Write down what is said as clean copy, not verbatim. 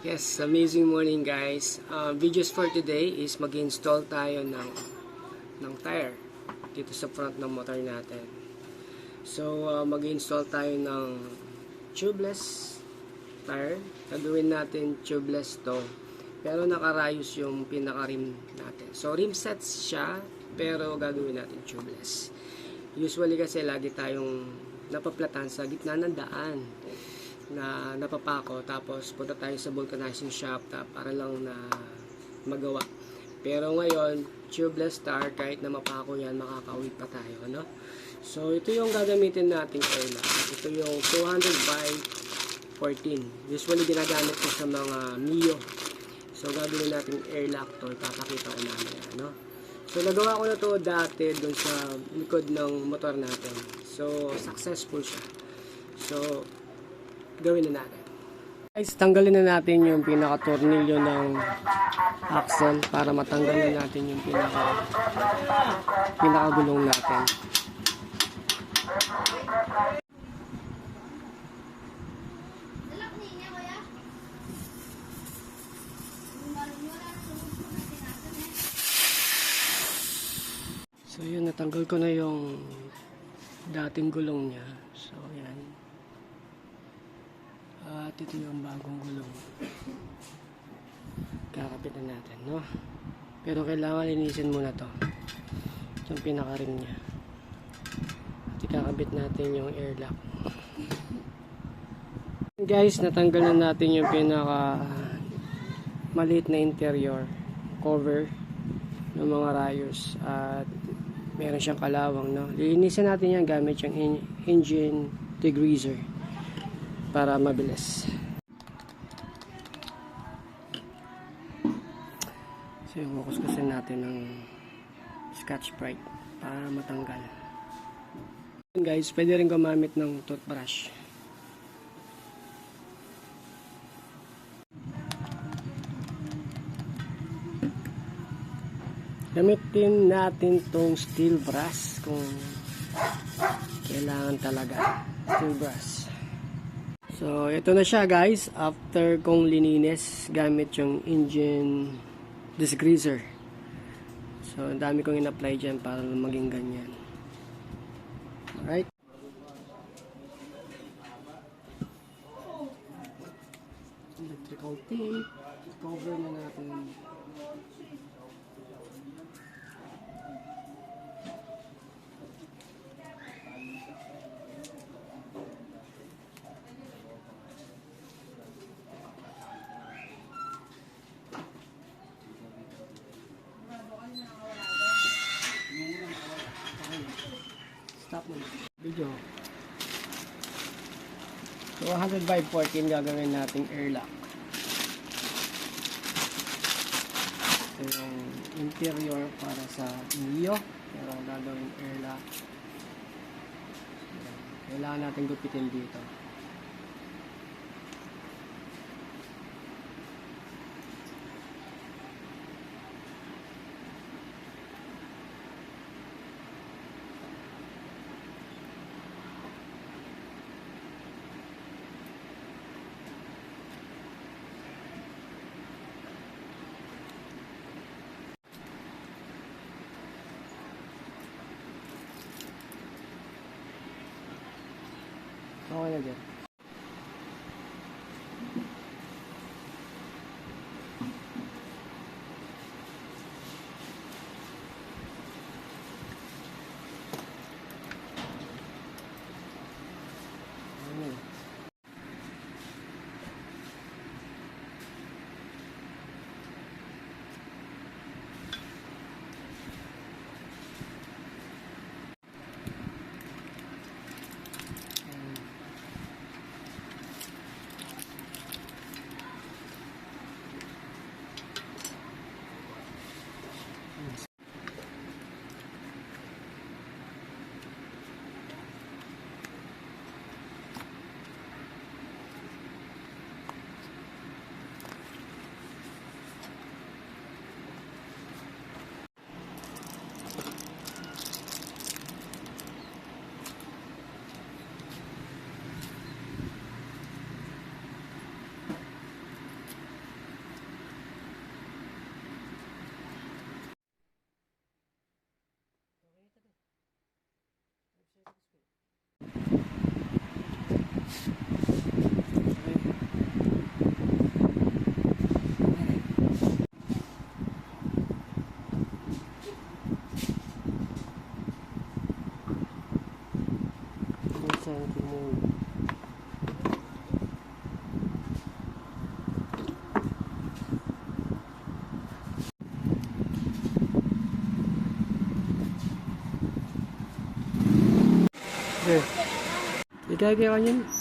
Yes, amazing morning guys. Videos for today is mag-install tayo ng tire dito sa front ng motor natin. So, mag-install tayo ng tubeless tire. Gagawin natin tubeless to. Pero nakarayos yung pinaka-rim natin. So, rim sets siya, pero gagawin natin tubeless. Usually kasi lagi tayong napaplatan sa gitna ng daan na napapako, tapos punta tayo sa vulcanizing shop para lang na magawa. Pero ngayon, tubeless tire, kahit na mapako yan, makakawit pa tayo, ano? So, ito yung gagamitin nating airlock. Ito yung 200 by 14. Usually, ginagamit ko sa mga Mio. So, gagawin natin airlock to. Ipapakita ko mamaya, ano? So, nagawa ko na to dati doon sa likod ng motor natin. So, successful siya. So, gawin na natin. Guys, tanggalin na natin yung pinaka-tornilyo ng axle para matanggal na natin yung pinaka-gulong natin. So yun, natanggal ko na yung dating gulong niya. So yan. At ito yung bagong gulong. Kakapit na natin, no? Pero kailangan linisin muna to. Yung pinaka-rim niya. At ikakabit natin yung airlock. Guys, natanggal na natin yung pinaka maliit na interior cover ng mga rayos. At meron siyang kalawang, no? Lilinisin natin yan gamit yung engine degreaser para mabilis. So yung kukuskusin natin ng Scotch-Brite para matanggal. Guys, pwede rin gumamit ng toothbrush. Gamitin natin tong steel brass kung kailangan talaga. Steel brass. So, ito na siya guys. After kong lininis gamit yung engine degreaser. So, ang dami kong in-apply dyan para maging ganyan. Alright. Electrical tape. Cover na natin. Stop mo video. So 100 by 14 gagawin nating airlock. Ito yung interior para sa Mio, pero gagawin airlock. Kailangan natin gupitin dito. Okay na dyan. Ikaya kanya yun.